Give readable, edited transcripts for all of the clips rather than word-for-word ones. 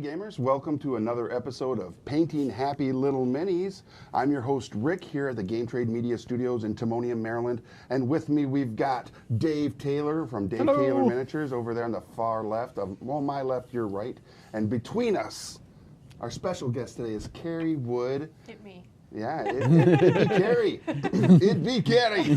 gamers. Welcome to another episode of Painting Happy Little Minis. I'm your host, Rick, here at the Game Trade Media Studios in Timonium, Maryland. And with me, we've got Dave Taylor from Dave Taylor Miniatures over there on the far left. Well, my left, your right. And between us, our special guest today is Carrie Wood. Hit me. Yeah, it'd be Carrie. It'd be Carrie.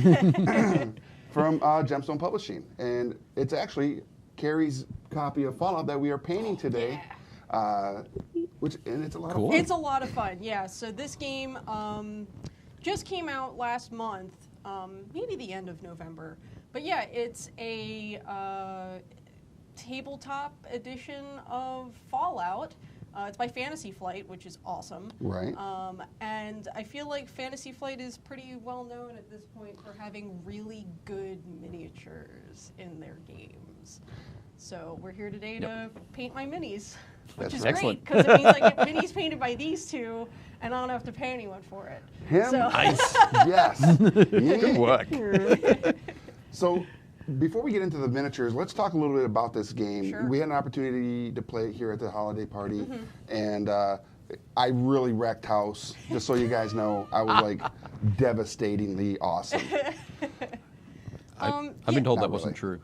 From Gemstone Publishing. And it's actually Carrie's copy of Fallout that we are painting today. Yeah. And it's a lot of fun. It's a lot of fun, yeah. So this game just came out last month, maybe the end of November. But yeah, it's a tabletop edition of Fallout. It's by Fantasy Flight, which is awesome. Right. And I feel like Fantasy Flight is pretty well known at this point for having really good miniatures in their games. So we're here today to paint my minis, which is great because it means I get minis painted by these two, and I don't have to pay anyone for it. Nice. Yes. Good work. So before we get into the miniatures, let's talk a little bit about this game. Sure. We had an opportunity to play it here at the holiday party, and I really wrecked house. Just so you guys know, I was like devastatingly awesome. I've been told that wasn't true.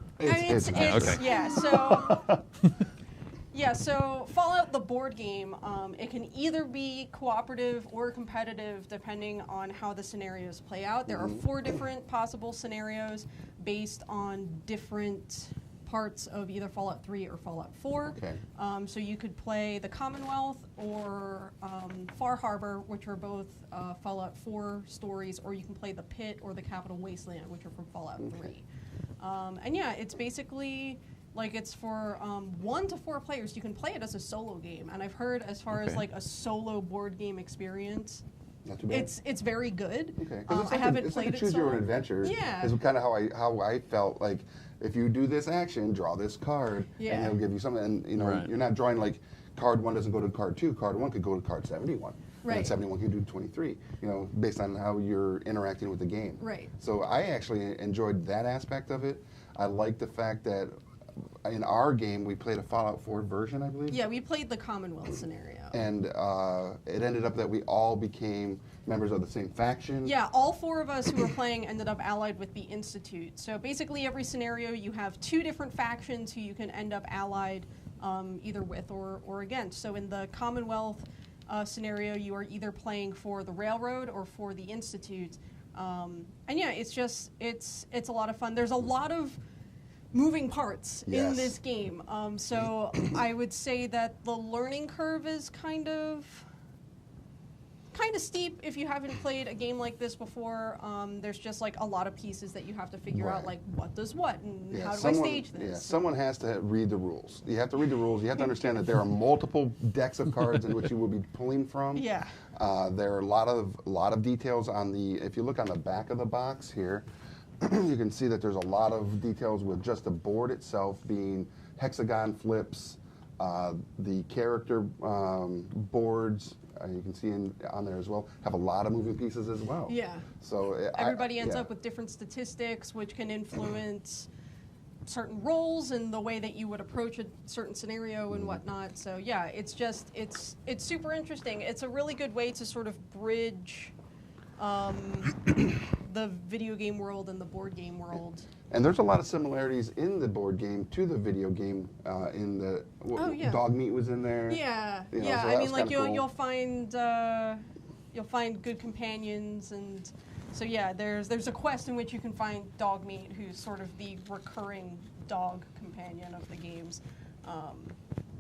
So Fallout, the board game, it can either be cooperative or competitive depending on how the scenarios play out. There are 4 different possible scenarios based on different parts of either Fallout 3 or Fallout 4. Okay. So you could play the Commonwealth or Far Harbor, which are both Fallout 4 stories, or you can play the Pit or the Capital Wasteland, which are from Fallout 3. And yeah, it's basically like it's for 1 to 4 players. You can play it as a solo game, and I've heard as far as like a solo board game experience, Not too bad. it's very good. Okay. I haven't played it's it choose your own solo. adventure. Yeah. Is kind of how I felt like. If you do this action, draw this card, Yeah. and it'll give you something. And Right. you're not drawing like card 1 doesn't go to card 2. Card 1 could go to card 71. Right. And 71 could do 23. Based on how you're interacting with the game. Right. So I actually enjoyed that aspect of it. I like the fact that in our game we played a Fallout 4 version, I believe. Yeah, we played the Commonwealth scenario. And it ended up that we all became members of the same faction. Yeah, all 4 of us who were playing ended up allied with the Institute. So basically every scenario you have 2 different factions who you can end up allied either with or against. So in the Commonwealth scenario, you are either playing for the Railroad or for the Institute. And yeah, it's a lot of fun. There's a lot of moving parts in this game. So I would say that the learning curve is kind of steep if you haven't played a game like this before. There's just like a lot of pieces that you have to figure out, like what does what and how do I stage this? Yeah, someone has to read the rules. You have to read the rules. You have to understand that there are multiple decks of cards in which you will be pulling from. Yeah. There are a lot of details on the. If you look on the back of the box here, you can see that there's a lot of details with just the board itself being hexagon flips, the character boards. You can see on there as well, have a lot of moving pieces as well. Yeah. So everybody ends up with different statistics, which can influence certain roles and the way that you would approach a certain scenario and whatnot. So yeah, it's super interesting. It's a really good way to sort of bridge the video game world and the board game world. And there's a lot of similarities in the board game to the video game. Dog meat was in there. Yeah, So I mean, like cool. you'll find good companions, and so yeah, there's a quest in which you can find Dog Meat, who's sort of the recurring dog companion of the games.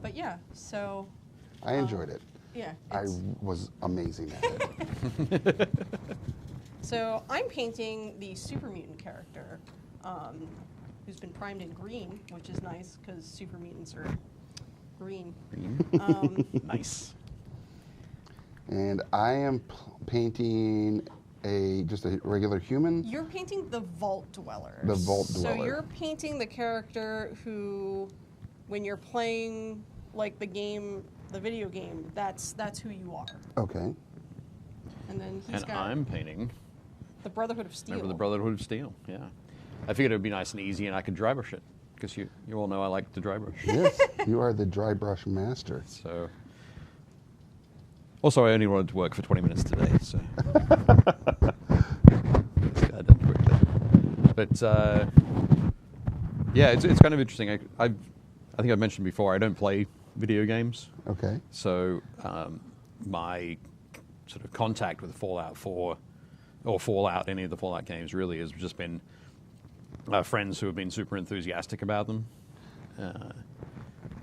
But yeah, so I enjoyed it. Yeah, I was amazing at it. So I'm painting the super mutant character, who's been primed in green, which is nice because super mutants are green. Nice. And I am painting just a regular human. You're painting the Vault Dweller. The Vault Dweller. So you're painting the character who, when you're playing like the video game, that's who you are. Okay. And then I'm painting the Brotherhood of Steel. Remember the Brotherhood of Steel? Yeah. I figured it would be nice and easy, and I could driver shit. because you all know I like to dry brush. Yes, you are the dry brush master. So, also I only wanted to work for 20 minutes today, so let's get that done quickly. But yeah, it's kind of interesting. I think I've mentioned before, I don't play video games. Okay. So my sort of contact with Fallout 4 or Fallout, any of the Fallout games, really has just been friends who have been super enthusiastic about them.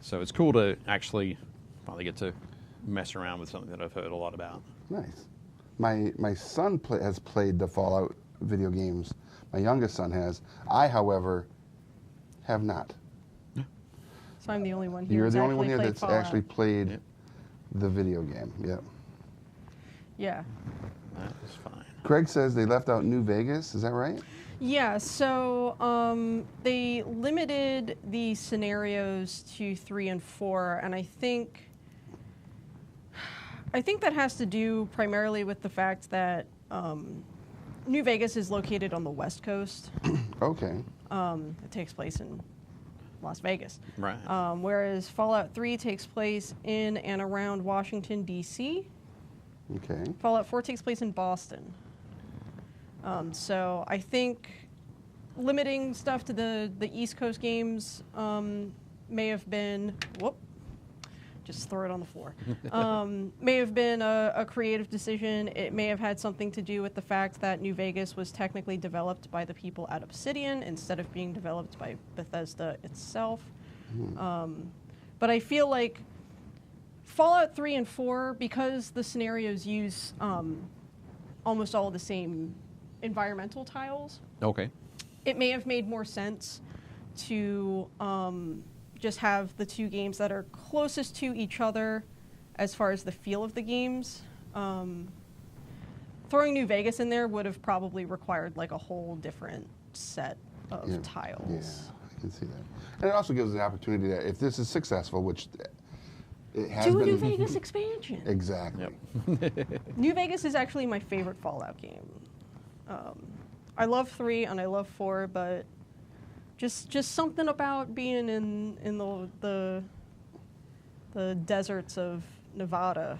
So it's cool to actually finally get to mess around with something that I've heard a lot about. Nice. My son has played the Fallout video games. My youngest son has. I, however, have not. So I'm the only one here. You're who's the only one actually here played that's Fallout. actually played Yep. the video game. Yep. Yeah. That was fine. Craig says they left out New Vegas. Is that right? Yeah, so they limited the scenarios to 3 and 4, and I think that has to do primarily with the fact that New Vegas is located on the West Coast. Okay. It takes place in Las Vegas. Right. Whereas Fallout 3 takes place in and around Washington, D.C. Okay. Fallout 4 takes place in Boston. So I think limiting stuff to the East Coast games may have been, just throw it on the floor, may have been a creative decision. It may have had something to do with the fact that New Vegas was technically developed by the people at Obsidian instead of being developed by Bethesda itself. But I feel like Fallout 3 and 4, because the scenarios use almost all of the same environmental tiles, Okay. it may have made more sense to just have the two games that are closest to each other as far as the feel of the games. Throwing New Vegas in there would have probably required like a whole different set of tiles. Yeah, I can see that. And it also gives the opportunity that if this is successful, which it has Do a been. New Vegas expansion. Exactly. New Vegas is actually my favorite Fallout game. I love 3 and I love 4, but just something about being in the deserts of Nevada.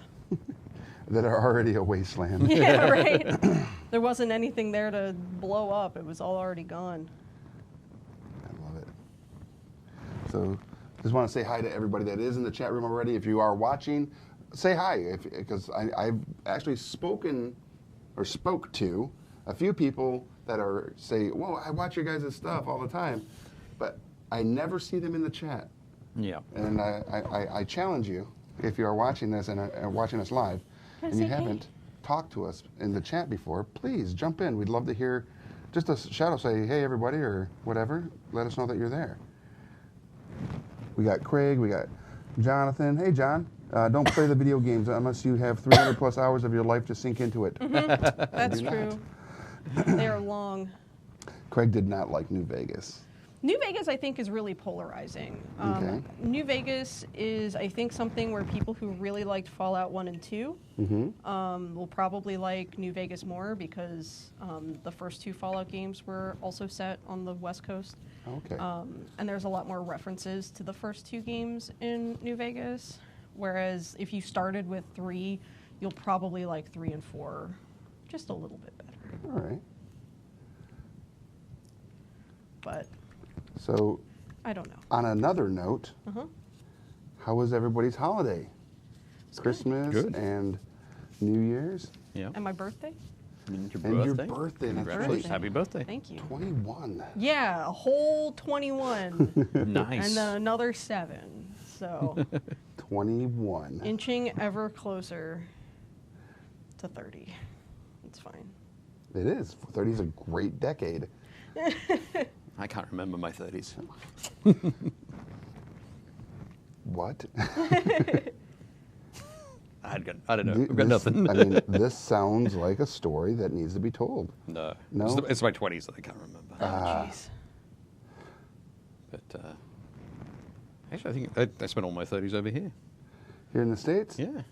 That are already a wasteland. Yeah, right. There wasn't anything there to blow up. It was all already gone. I love it. So, just want to say hi to everybody that is in the chat room already. If you are watching, say hi, because I've actually spoke to a few people that say, "Whoa, I watch your guys' stuff all the time," but I never see them in the chat. Yeah. And I challenge you, if you are watching this and are watching us live, and you haven't talked to us in the chat before, please jump in. We'd love to hear just a shout out, say, "Hey, everybody," or whatever. Let us know that you're there. We got Craig, we got Jonathan. Hey, John, don't play the video games unless you have 300 plus hours of your life to sink into it. That's Do true. They are long. Craig did not like New Vegas. New Vegas, I think, is really polarizing. Okay. New Vegas is, I think, something where people who really liked Fallout 1 and 2 will probably like New Vegas more because the first 2 Fallout games were also set on the West Coast. Okay. And there's a lot more references to the first 2 games in New Vegas. Whereas if you started with 3, you'll probably like 3 and 4 just a little bit better. All right. But So, I don't know. on another note, how was everybody's holiday? Christmas Good. and New Year's? Yeah. And my birthday? And your And your birthday. birthday, that's Congratulations. right. Happy birthday. Thank you. 21. Yeah, a whole 21. Nice. And then another 7. So 21. inching ever closer to 30. It's fine. It is. 30 is a great decade. I can't remember my 30s. What? I don't know. I've got nothing. I mean, this sounds like a story that needs to be told. No. No? It's my 20s that I can't remember. Oh, jeez. But actually, I think I spent all my 30s over here. Here in the States? Yeah.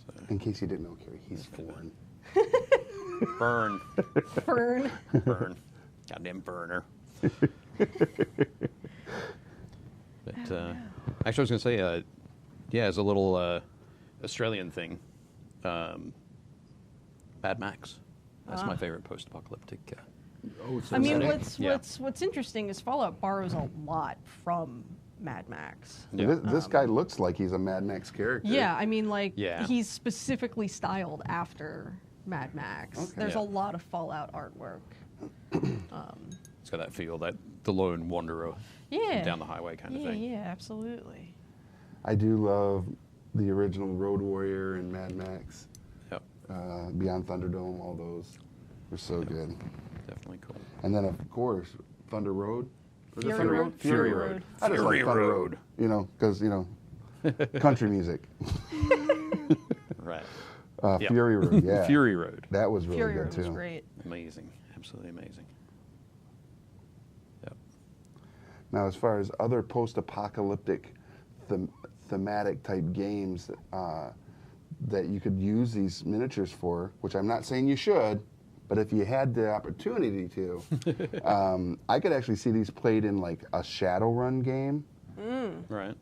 So, In case you didn't know, Carrie, he's foreign. burn. Fern. Burn. Goddamn burner. Actually, I was going to say, yeah, as a little Australian thing, Mad Max. That's my favorite post-apocalyptic. Oh, so I mean, that's- what's interesting is Fallout borrows a lot from Mad Max. Yeah. This guy looks like he's a Mad Max character. Yeah, I mean, like, Yeah. he's specifically styled after Mad Max. Okay. There's Yeah. a lot of Fallout artwork. It's got that feel, that the lone wanderer Yeah. down the highway kind of Yeah, thing. yeah, absolutely. I do love the original Road Warrior and Mad Max, Yep, Beyond Thunderdome. All those were so good. definitely cool. And then, of course, Thunder Road. Was it Fury Thunder Road? Fury Road. I just like Fury Thunder Road. You know, because country music. Right. Yep. Fury Road. Yeah. Fury Road. That was really Fury good Road too. was great. Amazing. Absolutely amazing. Yep. Now, as far as other post-apocalyptic thematic type games that you could use these miniatures for, which I'm not saying you should, but if you had the opportunity to, I could actually see these played in like a Shadowrun game, Right.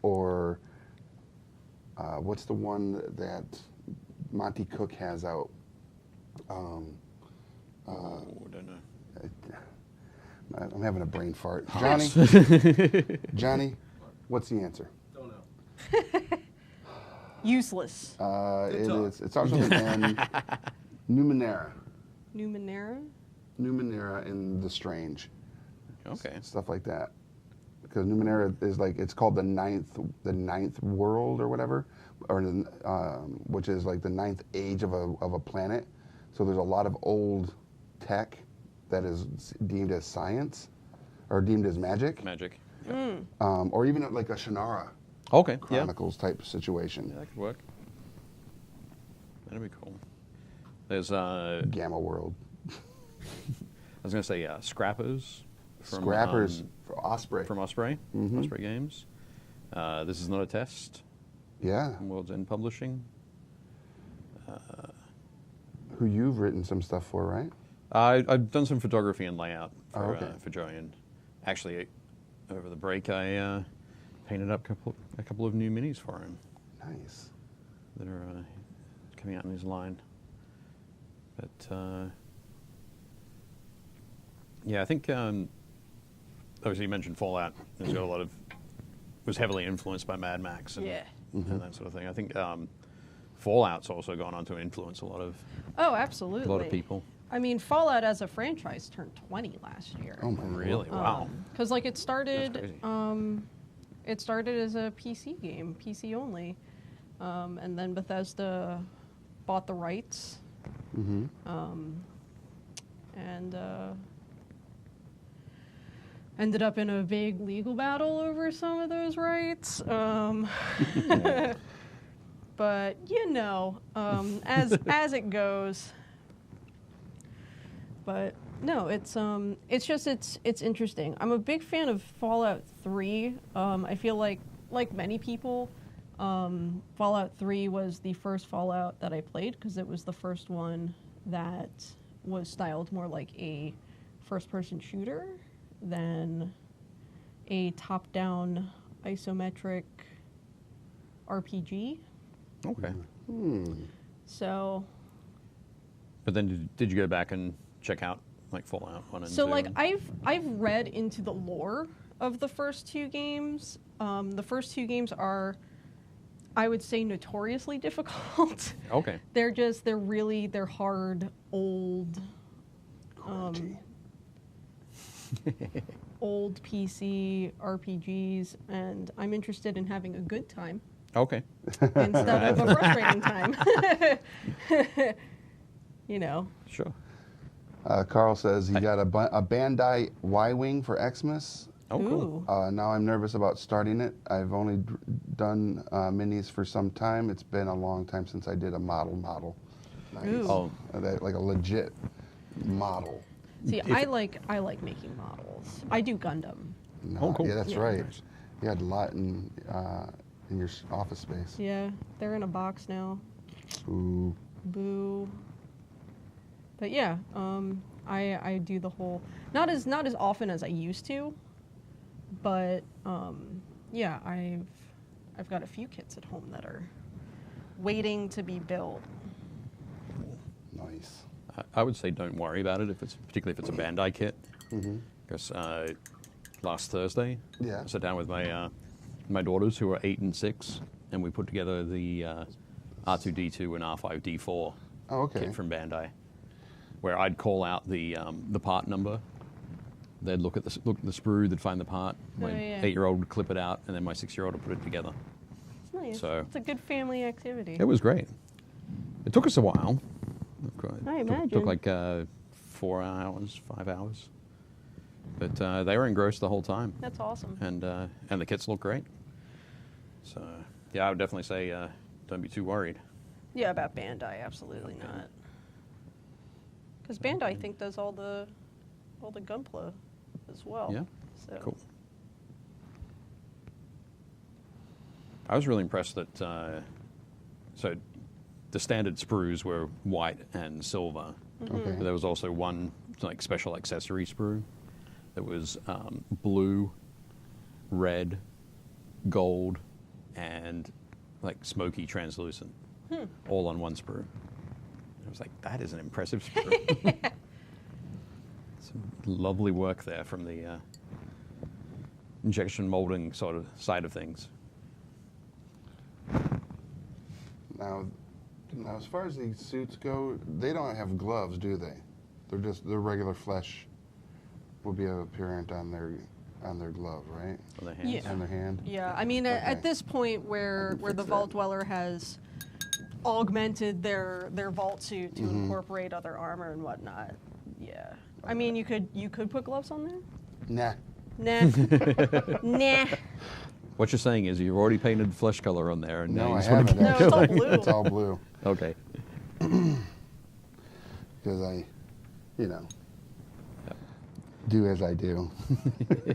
or what's the one that Monty Cook has out? Oh, don't know. I'm having a brain fart. Johnny, what's the answer? Don't know. Useless. It's also an N. Numenera. Numenera and The Strange. Okay. Stuff like that. Because Numenera is like, it's called the ninth world or whatever, or which is like the ninth age of a planet. So there's a lot of old tech that is deemed as science or deemed as magic, Magic. or even like a Shannara Okay. Yeah. Chronicles type situation. Yeah, that could work. That'd be cool. There's Gamma world. I was gonna say Scrappers. From, Scrappers for Osprey. from Osprey. Mhm. Osprey Games. This is not a test. Yeah. From World's End Publishing. Who you've written some stuff for, right? I've done some photography and layout for, okay. For Joey, and actually over the break I painted up a couple of new minis for him Nice. that are coming out in his line. But yeah, I think obviously you mentioned Fallout. It's got a lot of was heavily influenced by Mad Max and, Yeah. and that sort of thing. I think Fallout's also gone on to influence a lot of Oh, absolutely. people. I mean, Fallout as a franchise turned 20 last year. Oh my Really? Lord. Wow. Because like it started, That's it started as a PC game, PC only, and then Bethesda bought the rights, Mm-hmm. and ended up in a big legal battle over some of those rights. But as it goes. But no, it's interesting. I'm a big fan of Fallout 3. I feel like many people, Fallout 3 was the first Fallout that I played because it was the first one that was styled more like a first-person shooter than a top-down isometric RPG. Okay. So, But then did you go back and check out like Fallout 1 and 2? so like I've read into the lore of the first two games. The first two games are, I would say, notoriously difficult. Okay. They're hard, old, Crunchy. old PC RPGs, and I'm interested in having a good time Okay. instead of a frustrating time. You know. Sure. Carl says he got a Bandai Y-Wing for Xmas. Oh, cool. Ooh. Now I'm nervous about starting it. I've only done minis for some time. It's been a long time since I did a model. Nice. Ooh. Oh, Like a legit model. See, I like making models. I do Gundam. No, Oh, cool. Yeah, that's Yeah. right. You had a lot in your office space. Yeah, they're in a box now. Ooh. Boo. But yeah, I do the whole not as often as I used to, But yeah, I've got a few kits at home that are waiting to be built. Nice. I would say don't worry about it, particularly if it's a Bandai kit. Because last Thursday, I sat down with my daughters who are 8 and 6, and we put together the R2D2 and R5D4 kit from Bandai, where I'd call out the part number. They'd look at the sprue, they'd find the part. My 8-year-old would clip it out, and then my 6-year-old would put it together. It's nice. So it's a good family activity. it was great. It took us a while. I imagine. Took like 4 hours, 5 hours. But they were engrossed the whole time. That's awesome. And the kits look great. So yeah, I would definitely say don't be too worried. Yeah, about Bandai, absolutely not. Because Bandai, I think, does all the Gunpla as well. Yeah. So. Cool. I was really impressed that so the standard sprues were white and silver. But there was also one like special accessory sprue that was blue, red, gold, and like smoky translucent, all on one sprue. I was like, that is an impressive sprue. Some lovely work there from the injection molding sort of side of things. Now, as far as these suits go, they don't have gloves, do they? They're regular flesh will be apparent on their glove, right? On their hands. Yeah. On their hand. Yeah, I mean, at this point where the Vault Dweller has augmented their Vault suit to incorporate other armor and whatnot, yeah. I mean, you could put gloves on there. Nah. Nah. What you're saying is you've already painted flesh color on there, and No, now I you just want to haven't. No, it's all actually. blue. It's all blue. Okay. Because I, do as I do.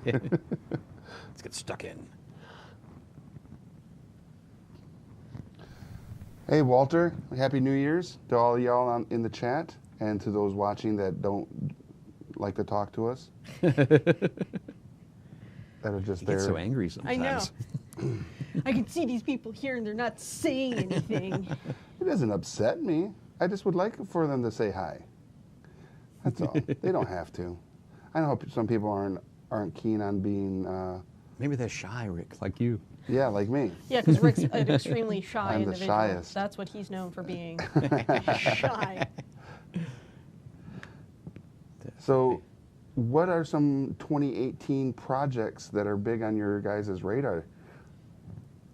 Let's get stuck in. Hey, Walter, Happy New Year's to all y'all in the chat and to those watching that don't like to talk to us. That are just You there. get so angry I know. sometimes. I can see these people here and they're not saying anything. It doesn't upset me. I just would like for them to say hi. That's all. They don't have to. I know some people aren't keen on being, Maybe they're shy, Rick, like you. yeah, like me. Yeah, because Rick's an extremely shy I'm the individual. shyest. That's what he's known for being. Shy. So, what are some 2018 projects that are big on your guys' radar?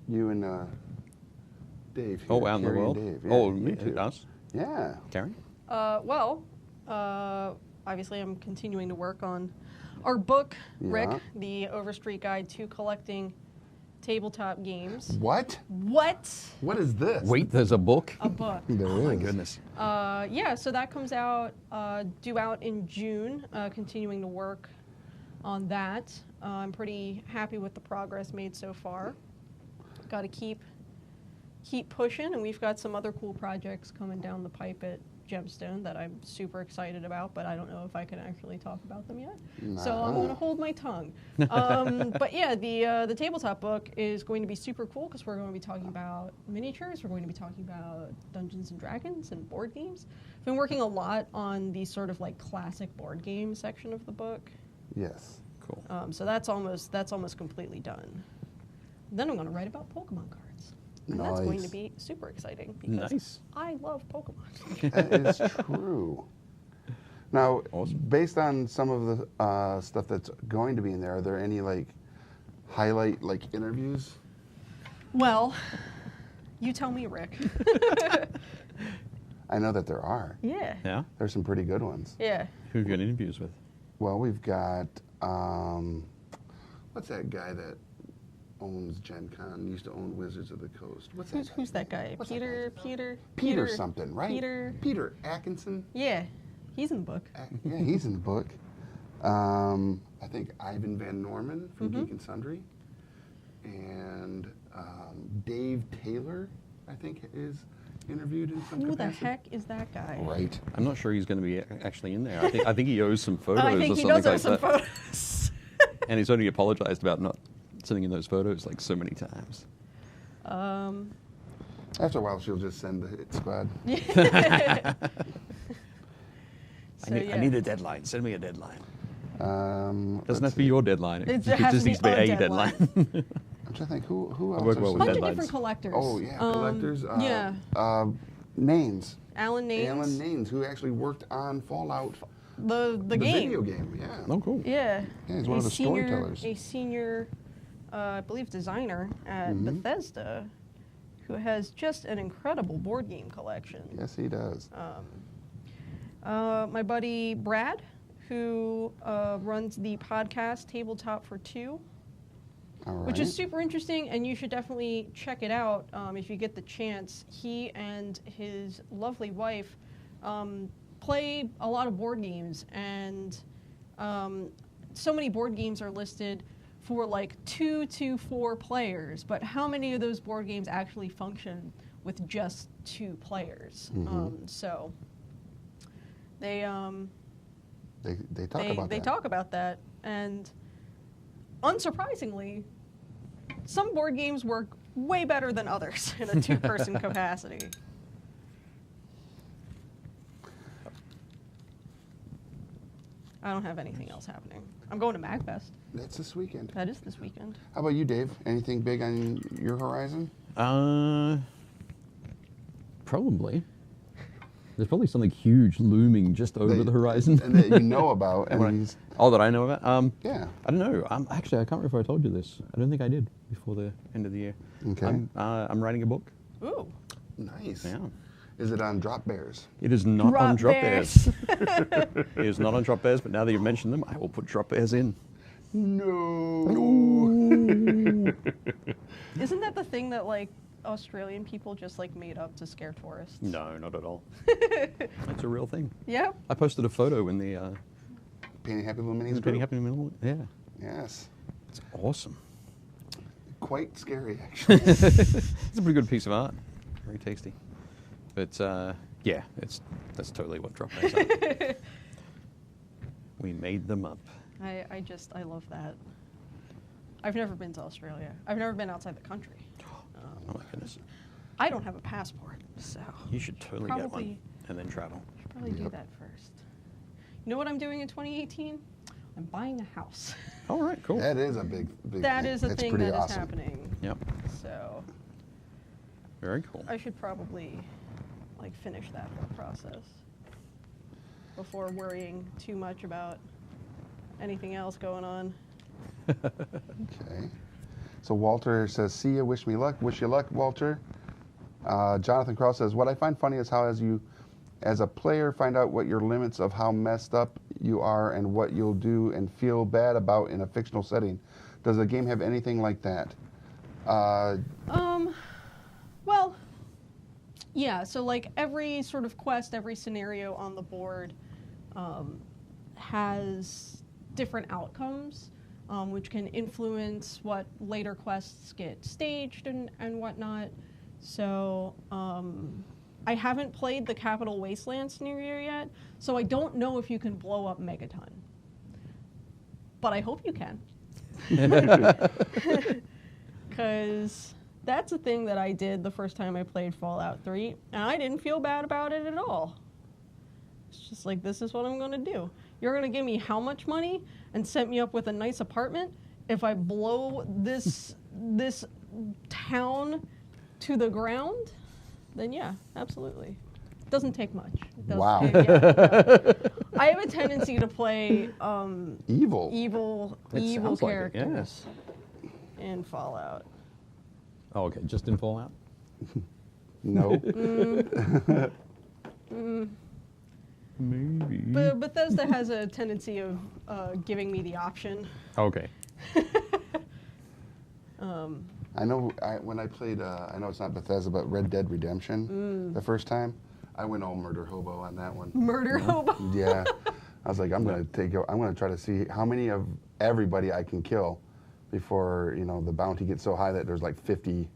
You and Dave. Here, Oh, out in the Carrie and world? Dave. Yeah, Oh, you me two. too. Us? Yeah. Carrie? Well, obviously I'm continuing to work on our book, Rick, Yeah. the Overstreet Guide to Collecting Tabletop Games. What? What? What is this? Wait, there's a book? A book. There Oh, my is. goodness. Yeah, so that comes out, due out in June, continuing to work on that. I'm pretty happy with the progress made so far. Got to keep pushing, and we've got some other cool projects coming down the pipe at Gemstone that I'm super excited about, but I don't know if I can actually talk about them yet. So I'm going to hold my tongue. But yeah, the tabletop book is going to be super cool because we're going to be talking about miniatures. We're going to be talking about Dungeons and Dragons and board games. I've been working a lot on the sort of like classic board game section of the book. Yes. Cool. So that's almost completely done. Then I'm going to write about Pokemon cards. And that's going to be super exciting because Nice. I love Pokemon. That is true. Now, Awesome. based on some of the stuff that's going to be in there, are there any highlight interviews? Well, you tell me, Rick. I know that there are. Yeah. Yeah? There's some pretty good ones. Yeah. Who have you got interviews with? Well, we've got what's that guy that owns Gen Con? Used to own Wizards of the Coast. Who's that guy? What's that Peter? Peter something, right? Peter Atkinson. Yeah. He's in the book. Yeah, he's in the book. I think Ivan Van Norman from Geek and Sundry, and Dave Taylor, I think, is interviewed in some Who the capacity. heck is that guy? Right. I'm not sure he's going to be actually in there. I think he owes some photos I think or he something does have like some that. photos. And he's only apologized about not sending in those photos like so many times. After a while, she'll just send the hit squad. I need a deadline. Send me a deadline. Doesn't have to be your deadline. It just has to needs to be be a a deadline. I'm trying to think who else. work are well A with bunch of deadlines. different collectors. Oh yeah, collectors. Names. Alan Names. Alan Naines, who actually worked on Fallout, The game. video game. Yeah. Oh, cool. Yeah. Yeah, he's one of the storytellers. A senior, I believe, designer at Bethesda, who has just an incredible board game collection. Yes, he does. My buddy Brad, who runs the podcast Tabletop for Two, All right. which is super interesting, and you should definitely check it out if you get the chance. He and his lovely wife play a lot of board games, and so many board games are listed for like 2 to 4 players, but how many of those board games actually function with just 2 players? So they talk about that. They talk about that, and unsurprisingly, some board games work way better than others in a 2-person capacity. I don't have anything else happening. I'm going to MagFest. That's this weekend. That is this weekend. How about you, Dave? Anything big on your horizon? Probably. There's probably something huge looming just over the horizon. And that you know about. That I know about? Yeah. I don't know. Actually, I can't remember if I told you this. I don't think I did before the end of the year. Okay. I'm writing a book. Ooh. Nice. Yeah. Is it on Drop Bears? It is not Drop on Drop Bears. Bears. It is not on Drop Bears, but now that you've mentioned them, I will put Drop Bears in. No. Isn't that the thing that like Australian people just like made up to scare tourists? No, not at all. It's a real thing. Yep. I posted a photo in the Painting Happy Little Minis Pretty group? Happy Middle. Yeah. Yes. It's awesome. Quite scary, actually. It's a pretty good piece of art. Very tasty. But yeah, that's totally what Drop Bears are. We made them up. I love that. I've never been to Australia. I've never been outside the country. Oh my goodness. I don't have a passport, so You should totally get one Probably- and then travel. should probably do that first. You know what I'm doing in 2018? I'm buying a house. All right, cool. That is a big That thing. is a That's thing pretty that is awesome. happening. Yep. So Very cool. I should probably like finish that whole process before worrying too much about anything else going on. Okay. So Walter says, see ya, wish me luck. Wish you luck, Walter. Jonathan Cross says, what I find funny is how as a player, find out what your limits of how messed up you are and what you'll do and feel bad about in a fictional setting. Does the game have anything like that? Well, yeah, so like every sort of quest, every scenario on the board has different outcomes, which can influence what later quests get staged and whatnot. So I haven't played the Capital Wasteland scenario yet, so I don't know if you can blow up Megaton. But I hope you can. Because that's a thing that I did the first time I played Fallout 3, and I didn't feel bad about it at all. It's just like, this is what I'm going to do. You're going to give me how much money and set me up with a nice apartment if I blow this town to the ground? Then yeah, absolutely. It doesn't take much. It doesn't Wow. yeah. I have a tendency to play Evil. evil sounds like it, yeah. characters in Fallout. Oh, okay. Just in Fallout? No. Maybe. But Bethesda has a tendency of giving me the option. Okay. I know when I played, I know it's not Bethesda, but Red Dead Redemption the first time, I went all murder hobo on that one. Murder hobo. Yeah. I was like, I'm going to try to see how many of everybody I can kill before, the bounty gets so high that there's like 50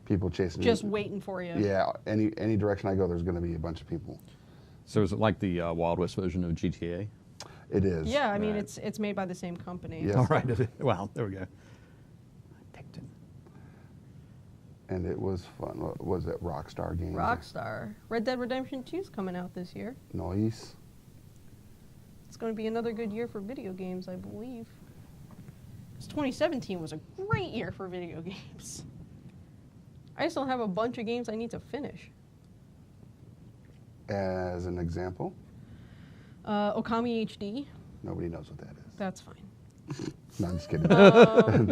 people chasing Just me. waiting for you. Yeah. Any direction I go, there's going to be a bunch of people. So is it like the Wild West version of GTA? It is. Yeah, I mean, Right. it's made by the same company. Yes. All right. Well, there we go. Tecton. And it was fun. What was it? Rockstar Games. Rockstar. Red Dead Redemption 2 is coming out this year. Nice. It's going to be another good year for video games, I believe. 'Cause 2017 was a great year for video games. I still have a bunch of games I need to finish. As an example, Okami HD. nobody knows what that is. That's fine. No, I'm just kidding.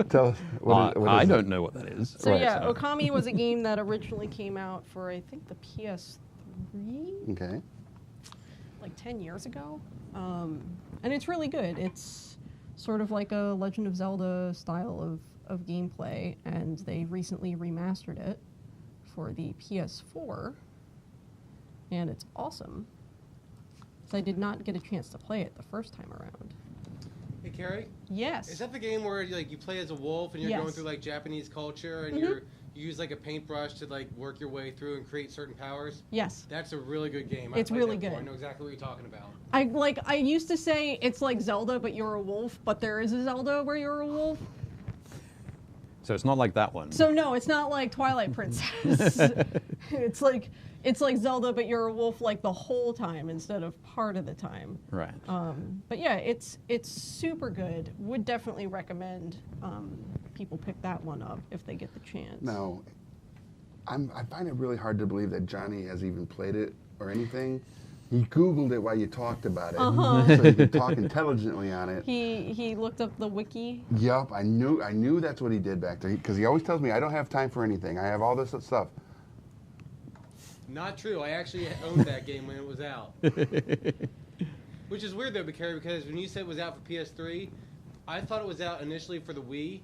Tell us what I is it? don't know what that is. So Right. yeah, Okami was a game that originally came out for, I think, the PS3, Okay. like 10 years ago. And it's really good. It's sort of like a Legend of Zelda style of gameplay, and they recently remastered it for the PS4, and it's awesome. So I did not get a chance to play it the first time around. Hey, Carrie, Yes. is that the game where like you play as a wolf and you're Yes. going through like Japanese culture and you use like a paintbrush to like work your way through and create certain powers? Yes. That's a really good game. It's I played really that before. good. I know exactly what you're talking about. I used to say it's like Zelda, but you're a wolf, but there is a Zelda where you're a wolf. So it's not like that one. So no, it's not like Twilight Princess. it's like Zelda, but you're a wolf like the whole time instead of part of the time. Right. But yeah, it's super good. Would definitely recommend people pick that one up if they get the chance. Now, I find it really hard to believe that Johnny has even played it or anything. He Googled it while you talked about it, so he could talk intelligently on it. He looked up the wiki. Yup, I knew that's what he did back there, because he always tells me I don't have time for anything. I have all this stuff. Not true. I actually owned that game when it was out. Which is weird though, because when you said it was out for PS3, I thought it was out initially for the Wii,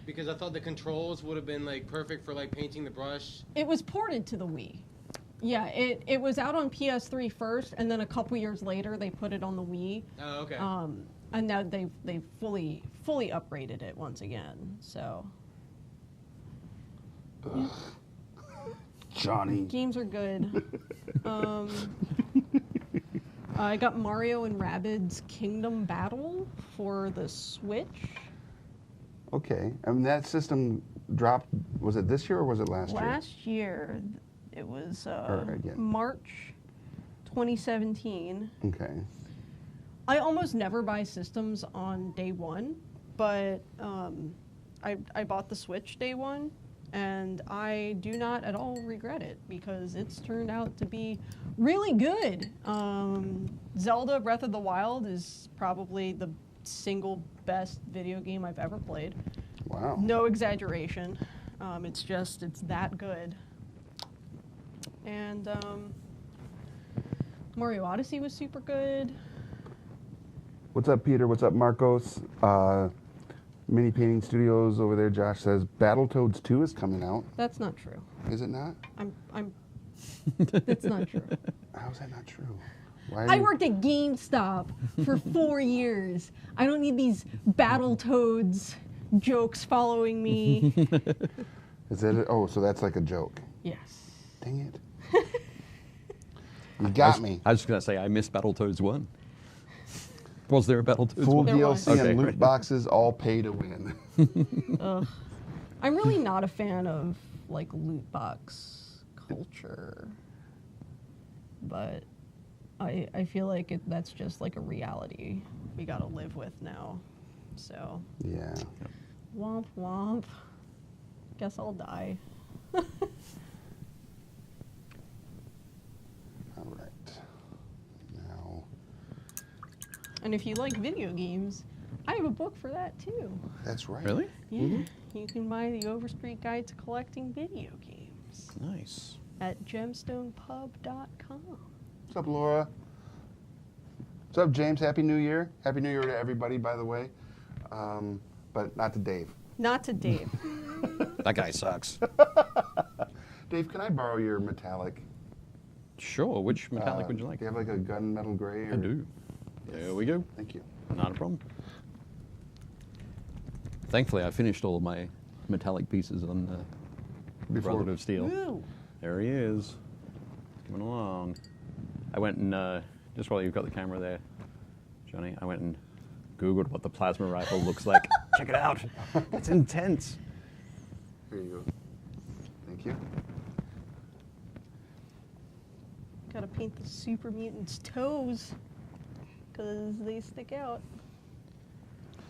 because I thought the controls would have been like perfect for like painting the brush. It was ported to the Wii. Yeah, it was out on PS3 first, and then a couple years later they put it on the Wii. Oh, okay. And now they fully upgraded it once again. So Ugh. Johnny. games are good. I got Mario and Rabbids Kingdom Battle for the Switch. Okay, I mean that system dropped. Was it this year or was it last year? Last year, it was again. March 2017. Okay. I almost never buy systems on day one, but I bought the Switch day one, and I do not at all regret it because it's turned out to be really good. Zelda Breath of the Wild is probably the single best video game I've ever played. Wow. No exaggeration. It's that good. And Mario Odyssey was super good. What's up, Peter? What's up, Marcos? Mini Painting Studios over there. Josh says Battletoads 2 is coming out. That's not true. Is it not? That's not true. How's that not true? Why? I worked at GameStop for 4 years. I don't need these Battletoads jokes following me. Is that? Oh, so that's like a joke. Yes. Dang it! You got me. I was just going to say, I missed Battletoads 1. Was there a Battletoads Full 1? There was. DLC Okay, and loot right. boxes, all pay to win. Ugh. I'm really not a fan of like loot box culture, but I feel like that's just like a reality we gotta live with now. So Yeah. womp womp. Guess I'll die. All right. Now, And if you like video games, I have a book for that too. that's right. Really? Yeah, you can buy the Overstreet Guide to Collecting Video Games Nice. at gemstonepub.com. What's up, Laura? What's up, James? Happy New Year. Happy New Year to everybody, by the way. But not to Dave. Not to Dave. That guy sucks. Dave, can I borrow your metallic? Sure. Which metallic would you like? Do you have like a gunmetal gray? Or? I do. There we go. Thank you. Not a problem. Thankfully, I finished all of my metallic pieces on the Before- Brotherhood of Steel. Woo. There he is. Coming along. I went and, just while you've got the camera there, Johnny, I went and Googled what the plasma rifle looks like. Check it out. It's intense. Here you go. Thank you. Gotta paint the super mutant's toes because they stick out.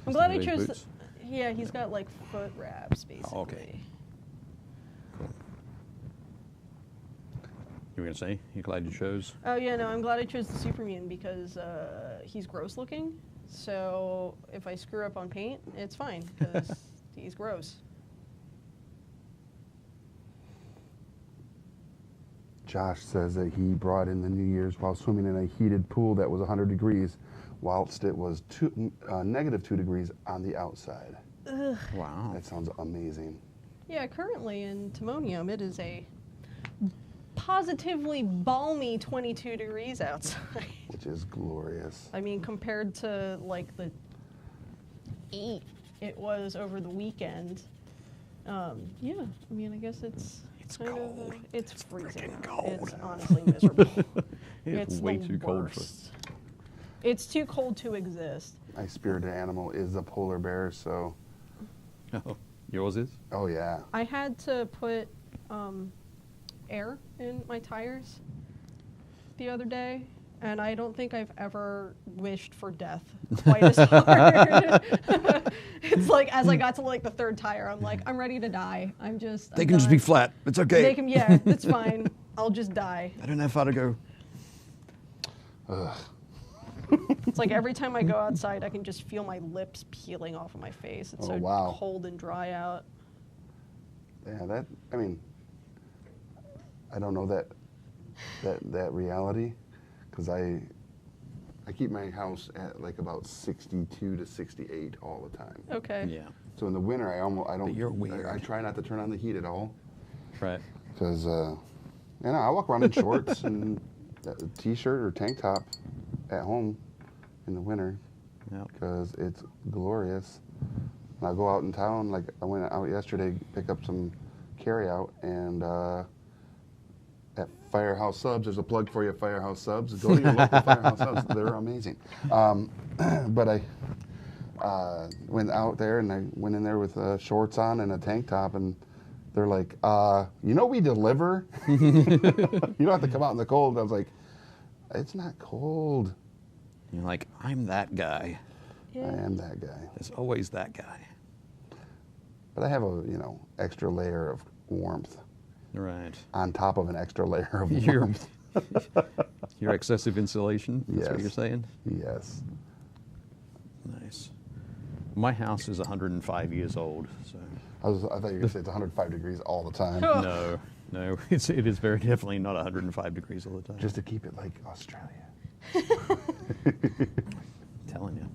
I'm glad I chose. Boots? Yeah, he's got like foot wraps basically. Oh, okay. Cool. You were gonna say? You glad you chose? Oh yeah, no, I'm glad I chose the super mutant because he's gross looking. So if I screw up on paint, it's fine because he's gross. Josh says that he brought in the New Year's while swimming in a heated pool that was 100 degrees, whilst it was negative 2 degrees on the outside. Ugh. Wow. That sounds amazing. Yeah, currently in Timonium, it is a positively balmy 22 degrees outside. Which is glorious. I mean, compared to like the 8 it was over the weekend. Yeah, I mean, I guess it's kind cold. of it's freezing. Freaking cold. It's honestly miserable. It's way too cold for worst. It's too cold to exist. My spirited animal is a polar bear, so. Oh, yours is? Oh, yeah. I had to put air in my tires the other day, and I don't think I've ever wished for death quite as hard. It's like as I got to like the third tire, I'm like, I'm ready to die. I'm They I'm can just be done. flat. It's okay. They can, yeah, it's fine. I'll just die. I don't have far to go. Ugh. It's like every time I go outside, I can just feel my lips peeling off of my face. It's Oh, so wow. cold and dry out. Yeah, I mean, I don't know that reality, because I keep my house at like about 62 to 68 all the time. Okay. Yeah. So in the winter, I don't. But you're weird. I try not to turn on the heat at all, Right. because I walk around in shorts and a t-shirt or tank top at home in the winter, Yeah. because it's glorious. And I go out in town, like I went out yesterday to pick up some carry out, and at Firehouse Subs, there's a plug for you, Firehouse Subs. Go to your local Firehouse Subs. They're amazing. But I went out there and I went in there with shorts on and a tank top, and they're like, we deliver. You don't have to come out in the cold. I was like, it's not cold. You're like, I'm that guy. Yeah. I am that guy. There's always that guy. But I have a, extra layer of warmth Right. on top of an extra layer of Your, warmth. your excessive insulation, that's what Yes. you're saying? Yes. Nice. My house is 105 years old, so I thought you were going to say it's 105 degrees all the time. no, it is very definitely not 105 degrees all the time. Just to keep it like Australia. telling you.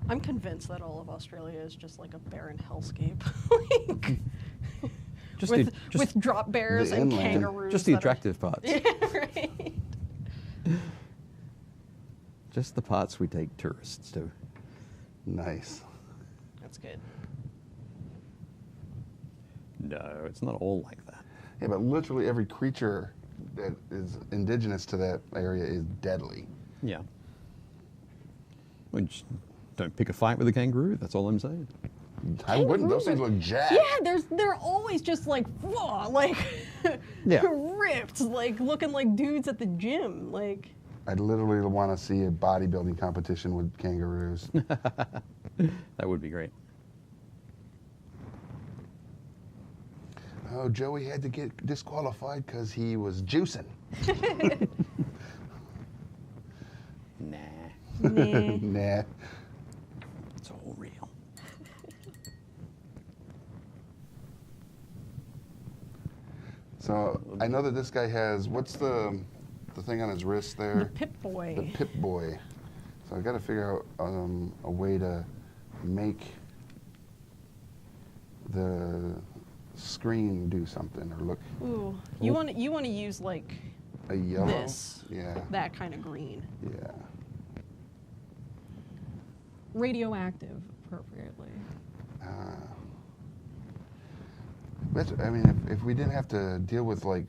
I'm convinced that all of Australia is just like a barren hellscape. Just with drop bears the and inland. kangaroos. just the that are- attractive parts. Yeah, right. Just the parts we take tourists to. Nice. That's good. No, it's not all like that. Yeah, but literally every creature that is indigenous to that area is deadly. Yeah. Well, just don't pick a fight with a kangaroo. That's all I'm saying. I wouldn't. Those things look jacked. Yeah, they're always just like, whoa, like Yeah. ripped, like looking like dudes at the gym. Like, I'd literally want to see a bodybuilding competition with kangaroos. That would be great. Oh, Joey had to get disqualified because he was juicing. Nah, nah. Nah. it's all real. So I know that this guy has, what's the thing on his wrist The there? Pip-Boy. The Pip-Boy. So I got to figure out a way to make the screen do something or look Ooh, you want to use like a yellow. this, Yeah. that kind of green, Yeah. radioactive, appropriately. I mean, if we didn't have to deal with like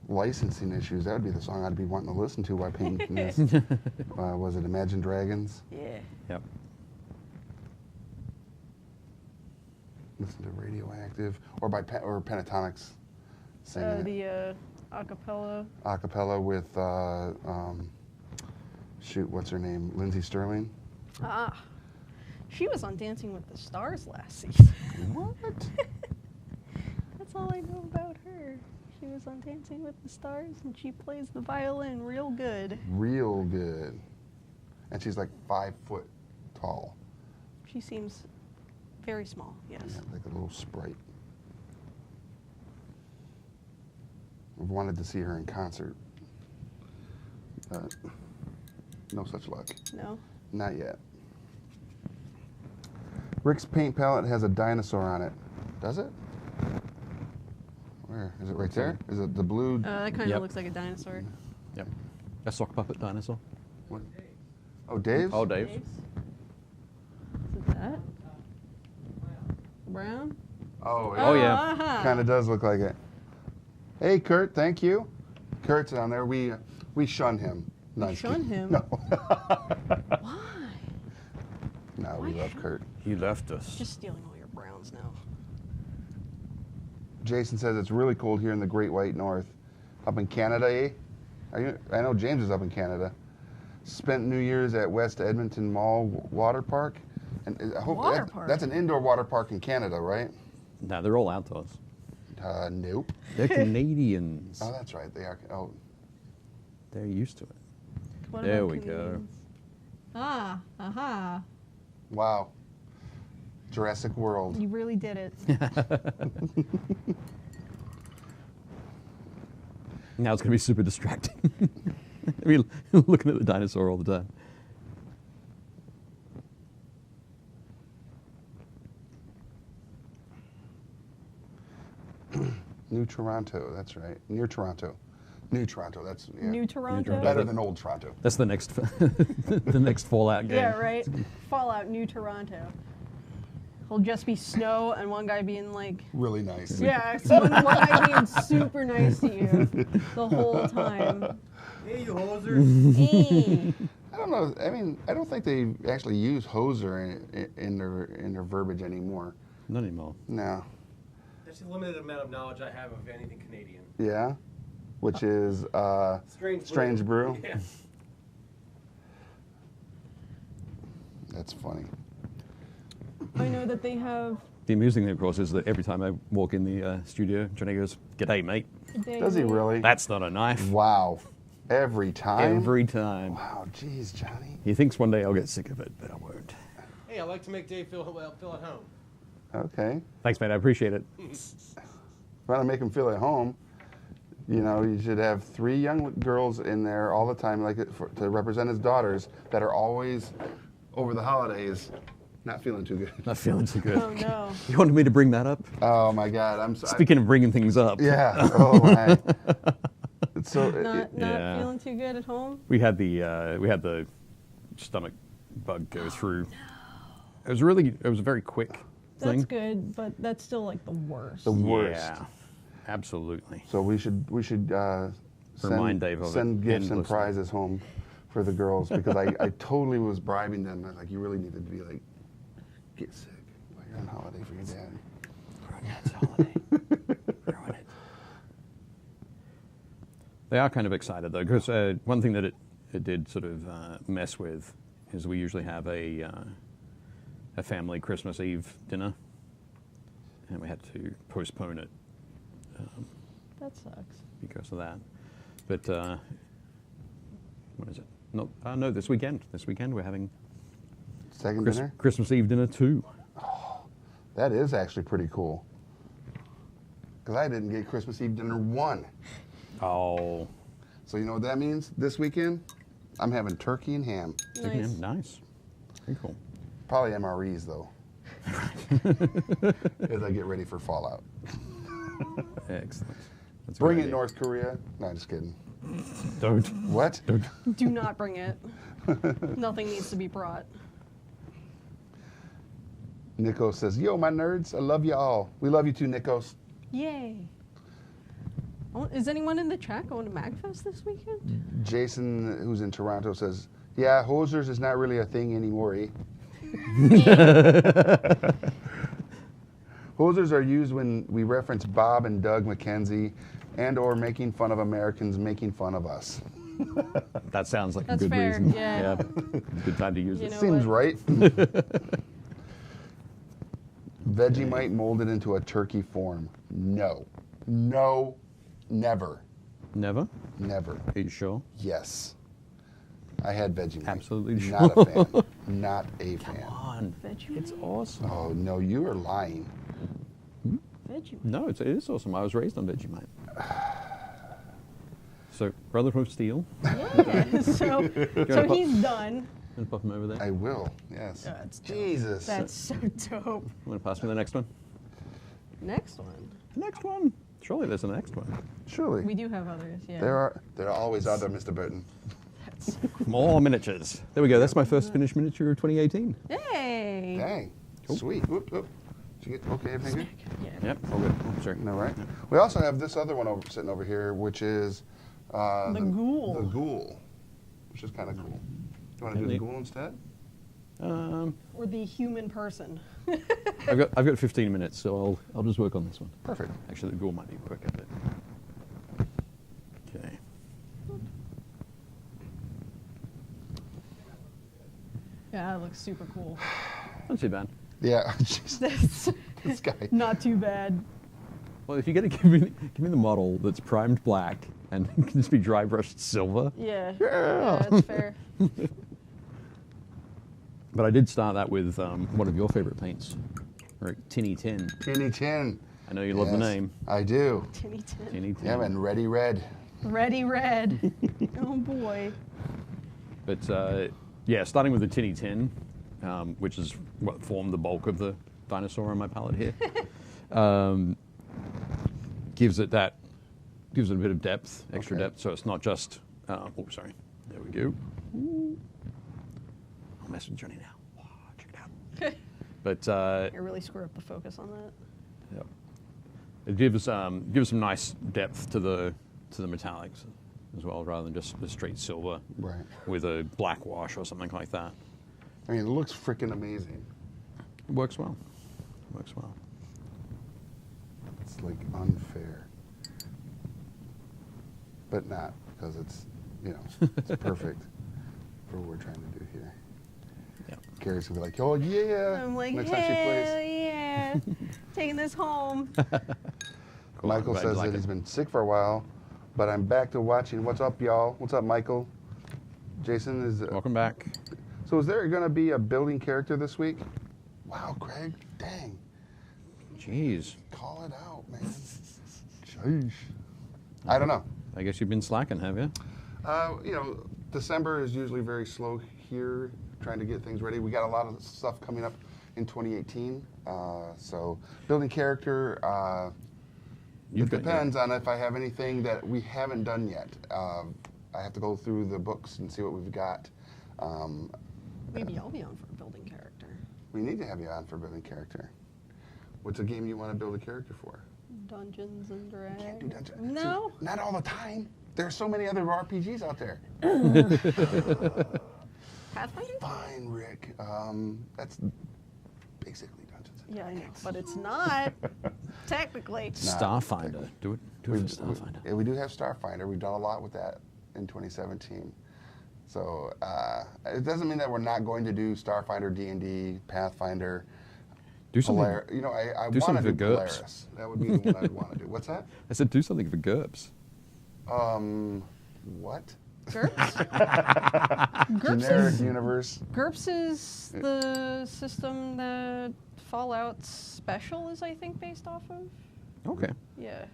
licensing issues, that would be the song I'd be wanting to listen to while painting this. Was it Imagine Dragons? Yeah. Yep. Listen to Radioactive, or by or Pentatonics singing it. The acapella. Acapella with shoot, what's her name? Lindsay Sterling. Ah, she was on Dancing with the Stars last season. What? That's all I know about her. She was on Dancing with the Stars, and she plays the violin real good. Real good. And she's like 5 foot tall. She seems very small, yes. Yeah, like a little sprite. I've wanted to see her in concert. No such luck. No? Not yet. Rick's paint palette has a dinosaur on it. Does it? Where? Is it right there? Is it the blue? That kind of Yep. looks like a dinosaur. Yep. A sock puppet dinosaur. What? Oh, Dave's? Oh, Dave's. Is it that? Brown? Oh, Oh, yeah. Uh-huh. Kind of does look like it. Hey, Kurt, thank you. Kurt's down there. We shun him. No, I'm just shun kidding. him? No. Why? No, we Why love him? Kurt. He left us. Just stealing all your browns now. Jason says it's really cold here in the Great White North. Up in Canada, eh? I know James is up in Canada. Spent New Year's at West Edmonton Mall Water Park. And I hope Water park? that's an indoor water park in Canada, right? No, they're all outdoors. Nope. They're Canadians. Oh, that's right. They are. Oh, They're used to it. What There about we go. Canadians? Ah, aha. wow. Jurassic World. You really did it. Now it's going to be super distracting. I mean, looking at the dinosaur all the time. New Toronto. That's right. Near Toronto. New Toronto. That's yeah. New Toronto? Toronto. Better than old Toronto. That's the next, the next Fallout game. Yeah, right? Fallout New Toronto. It'll just be snow and one guy being like, Really nice. yeah, so one guy being super nice to you the whole time. Hey, you hoser. Eh. I don't know. I mean, I don't think they actually use hoser in their verbiage anymore. Not anymore. No. That's the limited amount of knowledge I have of anything Canadian. Yeah. Which is Strange Brew. Yeah. That's funny. I know that they have. The amusing thing, of course, is that every time I walk in the studio, Johnny goes, "G'day, mate." Does he really? That's not a knife. Wow. Every time? Every time. Wow, geez, Johnny. He thinks one day I'll get sick of it, but I won't. Hey, I like to make Dave feel at home. Okay. Thanks, mate. I appreciate it. If you want to make him feel at home, you know, you should have 3 young girls in there all the time, like to represent his daughters, that are always over the holidays not feeling too good. Not feeling too good. Oh no. You wanted me to bring that up? Oh my God, I'm sorry. Speaking of bringing things up. Yeah. Oh my. It's so. Not Yeah. feeling too good at home? We had the stomach bug go through. It was a very quick thing. That's good, but that's still like the worst. The worst. Yeah, absolutely. So we should Remind Dave of it send gifts and endlessly. prizes home for the girls, because I totally was bribing them. I was like, you really need to be like, get sick while you're on holiday for your dad. Ruin Dad's holiday. Ruin it. They are kind of excited though, because one thing that it did sort of mess with is we usually have a family Christmas Eve dinner, and we had to postpone it That sucks. because of that. But what is it? No, this weekend. This weekend we're having Second dinner? Christmas Eve dinner too. That is actually pretty cool. Because I didn't get Christmas Eve dinner 1. Oh, So you know what that means? This weekend, I'm having turkey and ham. Nice. nice. Very cool. Probably MREs though. As I get ready for Fallout. Excellent. That's a Bring good it, idea. North Korea. No, just kidding. Don't. What? Do not bring it. Nothing needs to be brought. Nikos says, yo, my nerds, I love you all. We love you too, Nikos. Yay. Is anyone in the chat going to MagFest this weekend? Jason, who's in Toronto, says, "Yeah, hosers is not really a thing anymore, eh?" Hosers are used when we reference Bob and Doug McKenzie and or making fun of Americans making fun of us. That sounds like That's a good fair, reason. yeah. Good time to use You it. know Seems what? right. Vegemite molded into a turkey form. No. No. Never. Never? Never. Are you sure? Yes. I had Vegemite. Absolutely sure. Not a fan. Not a fan. Come on. Vegemite? It's awesome. Oh, no, you are lying. Vegemite. No, it is awesome. I was raised on Vegemite. So, Brotherhood of Steel. Yeah. So he's done. And pop him over there. I will, yes. That's dope. Jesus. That's so dope. Want to pass me the next one? Next one. The next one. Surely there's a next one. Surely. We do have others, yeah. There are always other, Mr. Burton. That's More miniatures. There we go. That's my first finished miniature of 2018. Hey! Dang. Sweet. Whoop, whoop. Did you get, okay, everything good? Yeah. Yep. All good. Oh, sorry. No, right? We also have this other one sitting over here, which is The ghoul. The ghoul, which is kind of cool. You want to do the Neat. ghoul instead? Or the human person. I've got 15 minutes, so I'll just work on this one. Perfect. Actually, the ghoul might be quicker, but okay. Yeah, that looks super cool. Not too bad. Yeah. Jeez, That's this guy. not too bad. Well, if you're gonna give me the model that's primed black and can just be dry brushed silver, Yeah. Yeah. That's fair. but I did start that with one of your favorite paints, right? Tinny Tin. Tinny Tin. I know you love the Yes, name. I do. Tinny Tin. Tinny Tin. Yeah, and Ready Red. Ready Red. Oh boy. But yeah, starting with the Tinny Tin, which is what formed the bulk of the dinosaur on my palette here, gives it a bit of depth, extra Okay. depth. So it's not just. Oh, sorry. There we go. Ooh. I'll mess with Johnny now. Wow, check it out. But I really screw up the focus on that. yep. It gives some nice depth to the metallics as well, rather than just the straight silver Right. with a black wash or something like that. I mean, it looks freaking amazing. It works well. Works well. It's like unfair. But not, because it's, it's perfect for what we're trying to do here. Yeah. Carrie's gonna be like, "Oh yeah!" I'm like, next time she hell plays. yeah. Taking this home. Cool. Michael I'm glad you says like that he's it. been sick for a while, but I'm back to watching. What's up, y'all? What's up, Michael? Jason is. Welcome back. So is there going to be a building character this week? Wow, Craig. Dang. Jeez. Call it out, man. Sheesh. I don't know. I guess you've been slacking, have you? December is usually very slow here, trying to get things ready. We got a lot of stuff coming up in 2018. So building character, You've it got your- depends on if I have anything that we haven't done yet. I have to go through the books and see what we've got. Maybe I'll be on for a building character. We need to have you on for building character. What's a game you want to build a character for? Dungeons and Dragons. Can't do Dungeons. No. See, not all the time. There are so many other RPGs out there. Pathfinder? Fine, Rick. That's basically Dungeons and Yeah, I know, Dragons. but it's not. Technically. Starfinder. Do it for Starfinder. Yeah, we do have Starfinder. We've done a lot with that in 2017. So it doesn't mean that we're not going to do Starfinder, D&D, Pathfinder. Do something. I Do want to something do for GURPS. Polaris. That would be the one I'd want to do. What's that? I said do something for GURPS. What? GURPS? Generic universe. GURPS is the system that Fallout Special is, I think, based off of. Okay. Yeah.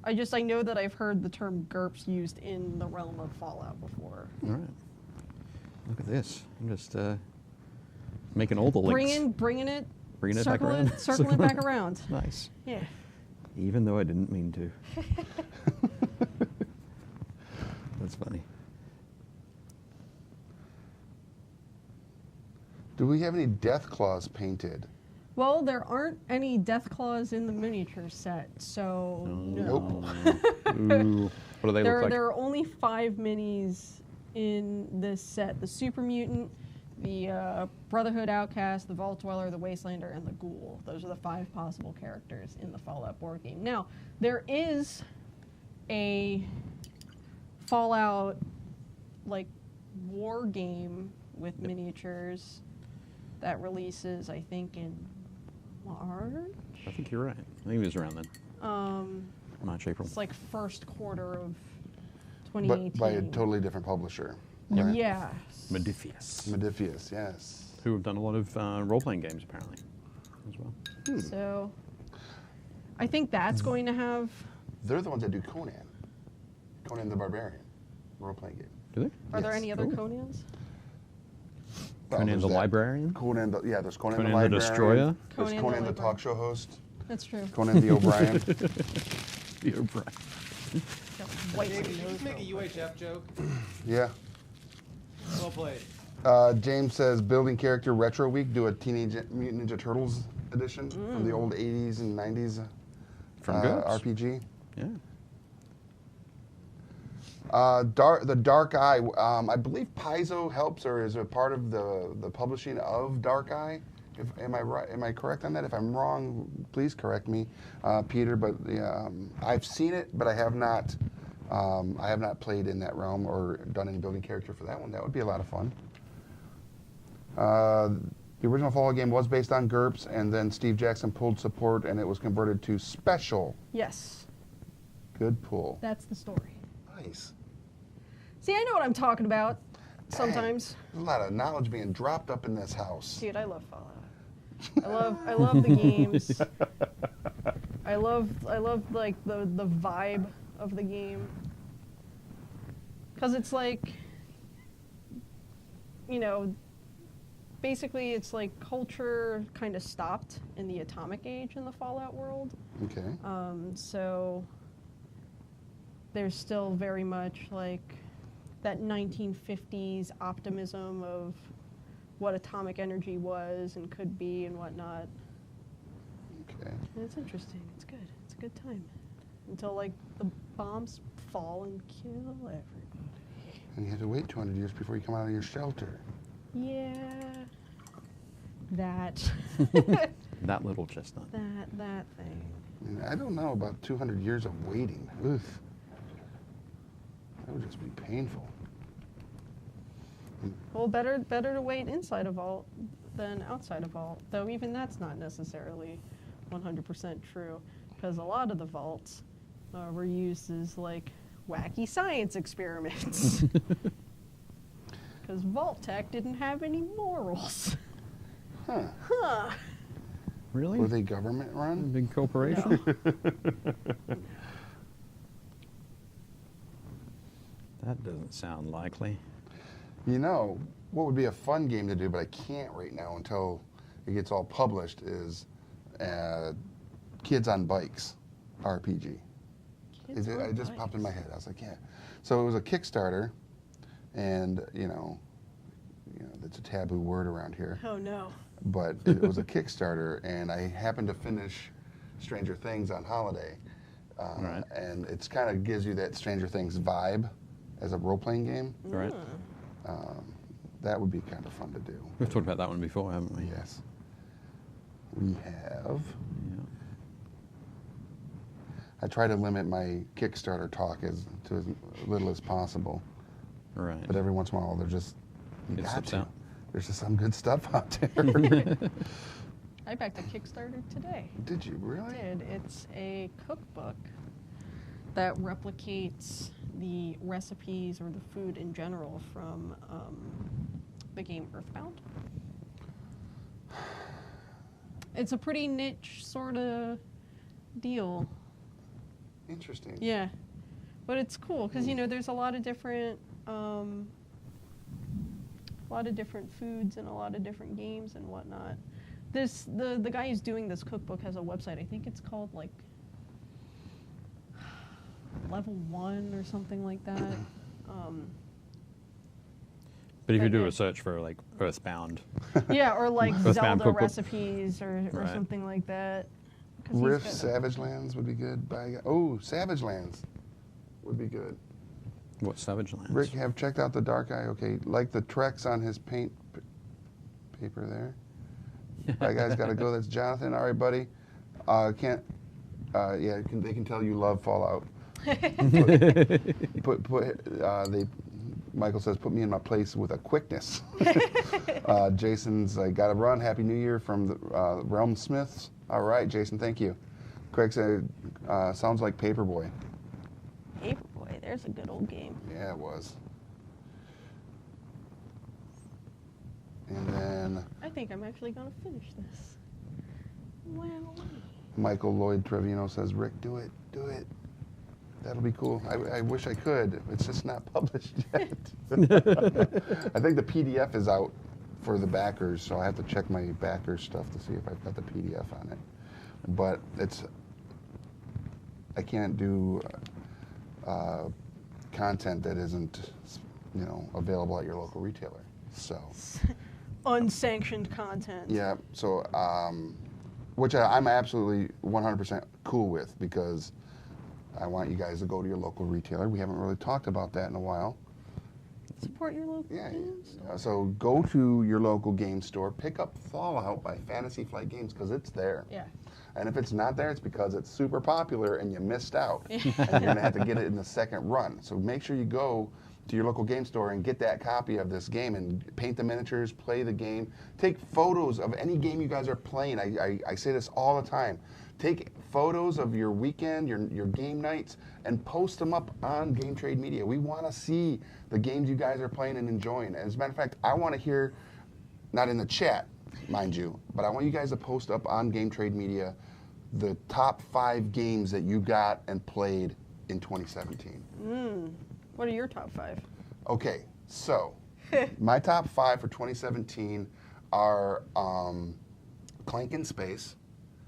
I know that I've heard the term GURPS used in the realm of Fallout before. All right. Look at this. I'm just making all the links. Bringing it Back around. Circling it back around. Nice. Yeah. Even though I didn't mean to. That's funny. Do we have any Death Claws painted? Well, there aren't any death claws in the miniature set, so no. Ooh. What do they look like? There are only 5 minis in this set: the Super Mutant, the Brotherhood Outcast, the Vault Dweller, the Wastelander, and the Ghoul. Those are the 5 possible characters in the Fallout board game. Now, there is a Fallout like war game with miniatures that releases, I think, in March. I think you're right. I think it was around then. March, April. It's like first quarter of 2018. But by a totally different publisher. Right? Yeah. Modifius, yes. Who have done a lot of role-playing games, apparently, as well. So, I think that's going to have... They're the ones that do Conan. Conan the Barbarian, role-playing game. Do they? Are there Yes. any other Cool. Conans? Conan there's the that. Librarian? Yeah, there's Conan, Conan the the Librarian. Destroyer? There's Conan the Conan the Librarian. talk show host. That's true. Conan the O'Brien. The O'Brien. White Dave, did you nose just make a though. UHF joke? Yeah. Well played. James says, building character retro week, do a Teenage Mutant Ninja Turtles edition from the old 80s and 90s From GURPS. RPG. Yeah. The Dark Eye, I believe Paizo helps or is a part of the publishing of Dark Eye. Am I right? Am I correct on that? If I'm wrong, please correct me, Peter. But I've seen it, but I have not. I have not played in that realm or done any building character for that one. That would be a lot of fun. The original Fallout game was based on GURPS, and then Steve Jackson pulled support, and it was converted to Special. Yes, Good pull. that's the story. Nice. See, I know what I'm talking about sometimes. There's a lot of knowledge being dropped up in this house. Dude, I love Fallout. I love the games. I love like the vibe of the game. Cause it's like, you know, basically it's like culture kind of stopped in the atomic age in the Fallout world. Okay. So there's still very much like that 1950s optimism of what atomic energy was and could be and whatnot. Okay. And it's interesting. It's good. It's a good time. Until like the bombs fall and kill everybody. And you have to wait 200 years before you come out of your shelter. Yeah. That. That little chestnut. that thing. I mean, I don't know about 200 years of waiting. Oof. That would just be painful. Well, better to wait inside a vault than outside a vault. Though even that's not necessarily 100% true, because a lot of the vaults were used as like wacky science experiments. Because Vault Tech didn't have any morals. Huh. Huh. Really? Were they government A run? big corporation? That doesn't sound likely. You know, what would be a fun game to do, but I can't right now until it gets all published, is Kids on Bikes RPG. It just popped in my head. I was like, yeah. So it was a Kickstarter, and you know, that's a taboo word around here. Oh no. But it was a Kickstarter, and I happened to finish Stranger Things on holiday. Right. And it's kind of gives you that Stranger Things vibe as a role-playing game. Right. That would be kind of fun to do. We've talked about that one before, haven't we? Yes. We have. Yeah. I try to limit my Kickstarter talk to as little as possible. Right. But every once in a while, there's just, you It got slips to. out. There's just some good stuff out there. I backed a Kickstarter today. Did you really? It's a cookbook that replicates the recipes or the food in general from the game Earthbound. It's a pretty niche sort of deal. Interesting. Yeah, but it's cool because there's a lot of different foods and a lot of different games and whatnot. The guy who's doing this cookbook has a website. I think it's called like Level 1 or something like that. But if you do yeah. a search for like Earthbound, Yeah, or like Earthbound Zelda cookbook. recipes or Right. something like that. 'Cause he's Rift got- Savage Lands would be good. Oh, Savage Lands would be good. what Savage Lands? Rick, have checked out the Dark Eye. Okay, like the Trex on his paint paper there. All right, guys, got to go. That's Jonathan. All right, buddy. Can't. Yeah, they can tell you love Fallout. Michael says, put me in my place with a quickness. Jason's got to run. Happy New Year from the Realm Smiths. All right, Jason, thank you. Craig said, sounds like Paperboy. Paperboy, there's a good old game. Yeah, it was. And then I think I'm actually going to finish this. Wow. Michael Lloyd Trevino says, Rick, do it. That'll be cool. I wish I could. It's just not published yet. I think the PDF is out for the backers, so I have to check my backers stuff to see if I've got the PDF on it. But I can't do content that isn't, available at your local retailer. So. Unsanctioned content. Yeah. So, which I'm absolutely 100% cool with because I want you guys to go to your local retailer. We haven't really talked about that in a while. Support your local Yeah. games. So go to your local game store, pick up Fallout by Fantasy Flight Games because it's there. Yeah. And if it's not there, it's because it's super popular and you missed out. And you're going to have to get it in the second run. So make sure you go to your local game store and get that copy of this game and paint the miniatures, play the game. Take photos of any game you guys are playing. I say this all the time. Take photos of your weekend, your game nights, and post them up on Game Trade Media. We want to see the games you guys are playing and enjoying. As a matter of fact, I want to hear, not in the chat, mind you, but I want you guys to post up on Game Trade Media the top 5 games that you got and played in 2017. What are your top 5? Okay, so my top 5 for 2017 are Clank in Space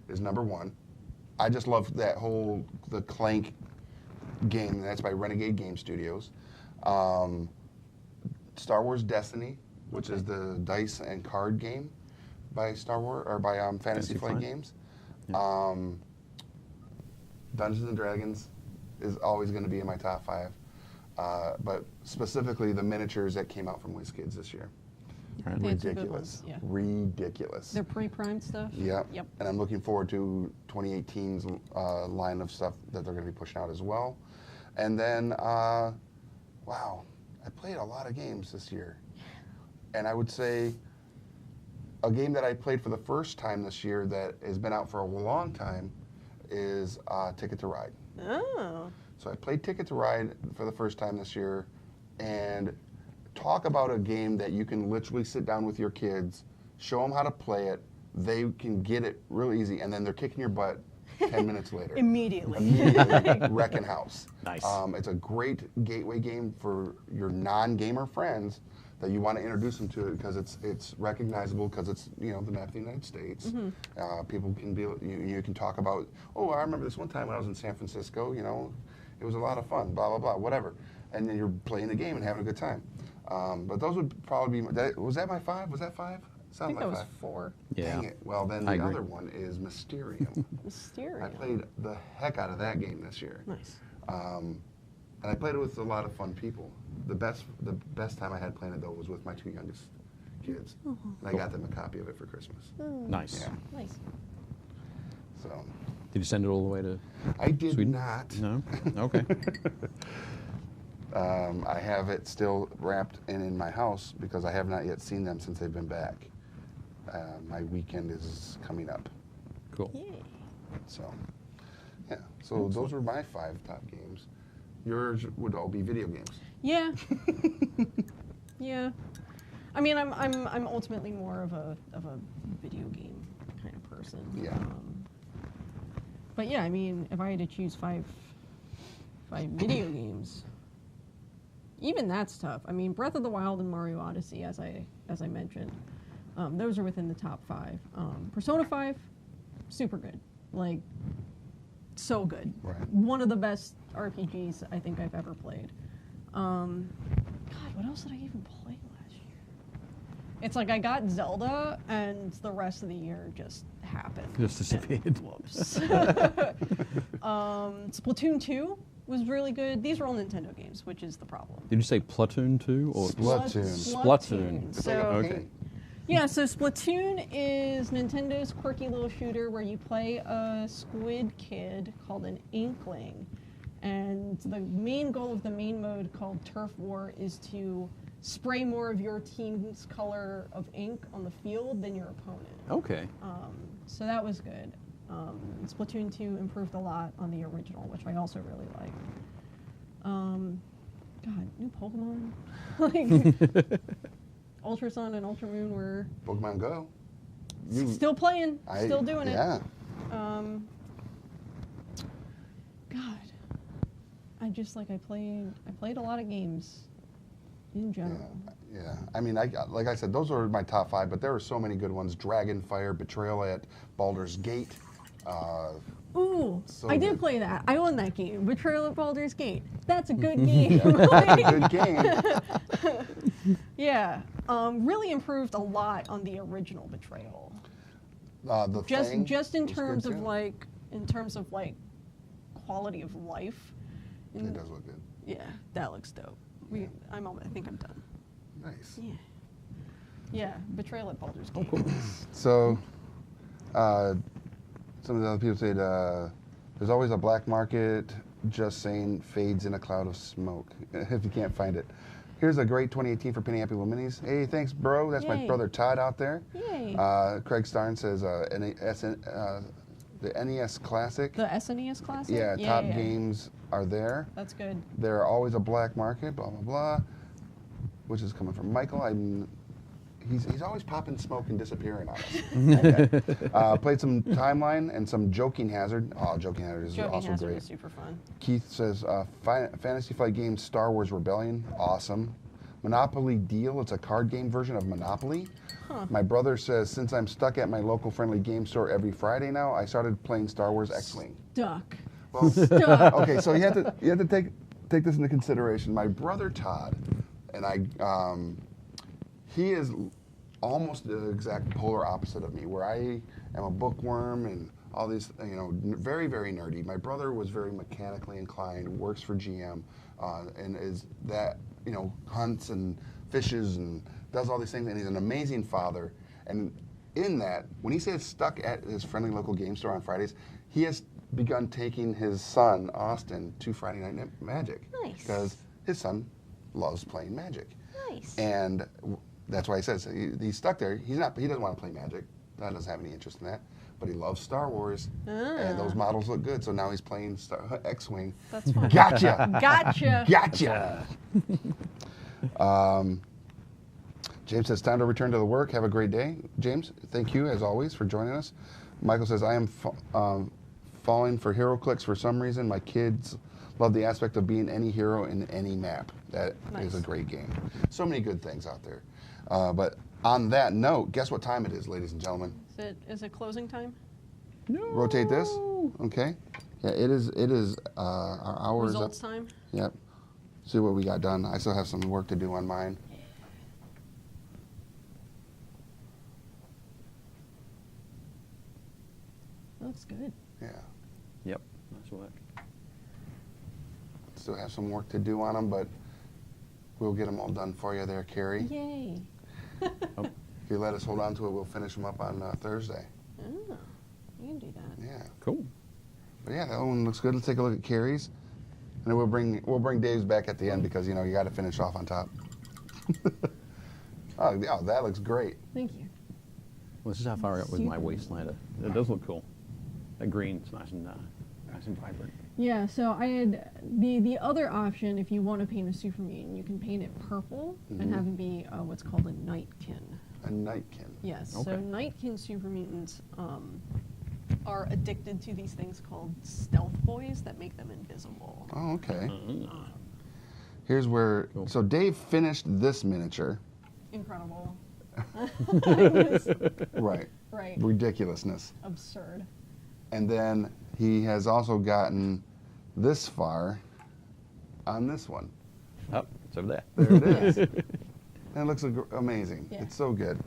is number 1. I just love the Clank game, and that's by Renegade Game Studios. Star Wars Destiny, which is the dice and card game by Star Wars or by Fantasy Flight Games. Yeah. Dungeons and Dragons is always going to be in my top 5. But specifically the miniatures that came out from WizKids this year. Right. They had some good Ridiculous. ones, yeah. Ridiculous. They're pre-primed stuff? Yep. Yep. And I'm looking forward to 2018's line of stuff that they're going to be pushing out as well. And then, wow, I played a lot of games this year. And I would say a game that I played for the first time this year that has been out for a long time is Ticket to Ride. Oh. So I played Ticket to Ride for the first time this year, and talk about a game that you can literally sit down with your kids, show them how to play it, they can get it real easy, and then they're kicking your butt 10 minutes later. Immediately. Wrecking house. Nice. It's a great gateway game for your non-gamer friends that you want to introduce them to it because it's recognizable because it's the map of the United States. People can be you can talk about, oh, I remember this one time when I was in San Francisco. It was a lot of fun. Blah blah blah, whatever. And then you're playing the game and having a good time. But those would probably be. Was that my 5? Was that 5? I Sounded think that like was 5. 4. Yeah. Dang it. Well, then I the agree. other one is Mysterium. Mysterium. I played the heck out of that game this year. Nice. And I played it with a lot of fun people. The best time I had playing it though was with my 2 youngest kids. And I got them a copy of it for Christmas. Nice. Yeah. Nice. So Did you send it all the way to I did Sweden? not. No? Okay. I have it still wrapped in my house because I have not yet seen them since they've been back. My weekend is coming up. Cool. Yay. So, yeah. So those were my 5 top games. Yours would all be video games. Yeah. Yeah. I mean, I'm ultimately more of a video game kind of person. Yeah. But yeah, I mean, if I had to choose 5 video games, even that's tough. I mean, Breath of the Wild and Mario Odyssey, as I mentioned, those are within the top 5. Persona 5, super good. Like, so good. Right. One of the best RPGs I think I've ever played. God, what else did I even play last year? It's like I got Zelda, and the rest of the year just happened. Just disappeared. Whoops. Splatoon 2 was really good. These are all Nintendo games, which is the problem. Did you say Platoon 2 or Splatoon. Splatoon. It's like a So, paint. yeah, so Splatoon is Nintendo's quirky little shooter where you play a squid kid called an Inkling. And the main goal of the main mode, called Turf War, is to spray more of your team's color of ink on the field than your opponent. Okay. So that was good. Splatoon 2 improved a lot on the original, which I also really like. God, new Pokemon. Like, Ultra Sun and Ultra Moon were Pokemon Go. still playing, still doing it. Yeah. God, I just like I played a lot of games in general. Yeah. I mean, like I said, those are my top 5, but there are so many good ones. Dragonfire, Betrayal at Baldur's Gate. Ooh, So I did good. play that. I own that game. Betrayal at Baldur's Gate. That's a good game. That's a good game. Yeah. Really improved a lot on the original Betrayal. The Thing Just in was terms good, of too. like quality of life. It does look good. Yeah, that looks dope. I think I'm done. Nice. Yeah. Yeah, Betrayal at Baldur's Gate. So, some of the other people said, there's always a black market, just saying, fades in a cloud of smoke, if you can't find it. Here's a great 2018 for Penny Happy Little Minis. Hey, thanks, bro. That's my Yay. brother Todd out there. Yay. Craig Starn says, the NES Classic. The SNES Classic? Yeah, top games are there. That's good. There are always a black market, blah, blah, blah, which is coming from Michael. He's always popping smoke and disappearing on us. Okay. Played some Timeline and some Joking Hazard. Oh, Joking Hazard is Joking also Hazard great. is super fun. Keith says, Fantasy Flight game Star Wars Rebellion, awesome. Monopoly Deal, it's a card game version of Monopoly. Huh. My brother says, since I'm stuck at my local friendly game store every Friday now, I started playing Star Wars X-Wing. Duck. Well, Duck. okay, so you have to take this into consideration. My brother Todd and I, he is almost the exact polar opposite of me, where I am a bookworm and all these, very, very nerdy. My brother was very mechanically inclined, works for GM, and is that, hunts and fishes and does all these things, and he's an amazing father. And in that, when he says stuck at his friendly local game store on Fridays, he has begun taking his son, Austin, to Friday Night Magic. Nice. Because his son loves playing Magic. Nice. And that's why he says he's stuck there. He doesn't want to play Magic. He doesn't have any interest in that. But he loves Star Wars, and those models look good. So now he's playing X-Wing. That's fun. Gotcha. Gotcha. Gotcha. James says, time to return to the work. Have a great day. James, thank you, as always, for joining us. Michael says, I am falling for hero clicks for some reason. My kids love the aspect of being any hero in any map. That is a great game. So many good things out there. But on that note, guess what time it is, ladies and gentlemen? Is it closing time? No. Rotate this. Okay. Yeah, it is our hour is up. Results time? Yep. See what we got done. I still have some work to do on mine. Looks good. Yeah. Yep. Nice work. Still have some work to do on them, but we'll get them all done for you there, Carrie. Yay. If you let us hold on to it, we'll finish them up on Thursday. Oh, you can do that. Yeah. Cool. But yeah, that one looks good. Let's take a look at Carrie's. And then we'll bring Dave's back at the end because, you got to finish off on top. Oh, that looks great. Thank you. Well, this is how far up with my wasteland. It does look cool. That green's nice and vibrant. Yeah, so I had the other option, if you want to paint a super mutant, you can paint it purple and have it be what's called a nightkin. A nightkin. Yes, Okay. so nightkin super mutants are addicted to these things called stealth boys that make them invisible. Oh, okay. Mm-hmm. Here's where, Cool. so Dave finished this miniature. Incredible. Right. Right. Ridiculousness. Absurd. And then he has also gotten this far on this one. Oh, it's over there. There it is. And it looks amazing. Yeah. It's so good.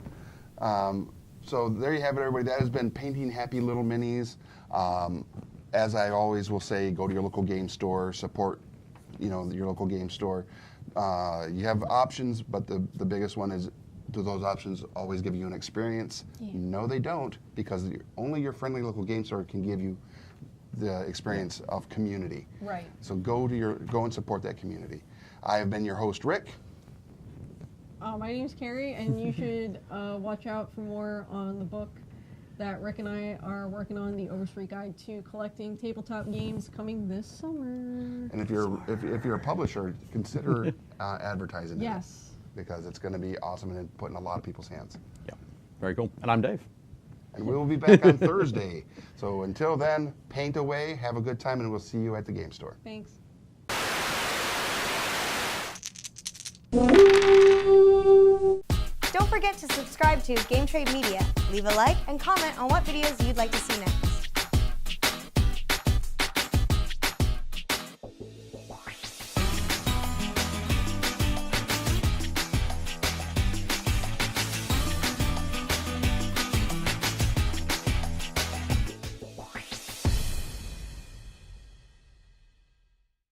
So there you have it, everybody. That has been Painting Happy Little Minis. As I always will say, go to your local game store, support, your local game store. You have options, but the biggest one is, do those options always give you an experience? Yeah. No, they don't, because only your friendly local game store can give you the experience of community. Right. So go and support that community. I have been your host, Rick. My name's Carrie, and you should watch out for more on the book that Rick and I are working on, the Overstreet Guide to Collecting Tabletop Games, coming this summer. And if you're a publisher, consider advertising it. Yes. Because it's going to be awesome and put in a lot of people's hands. Yeah, very cool. And I'm Dave. And we will be back on Thursday. So until then, paint away, have a good time, and we'll see you at the game store. Thanks. Don't forget to subscribe to Game Trade Media. Leave a like and comment on what videos you'd like to see next.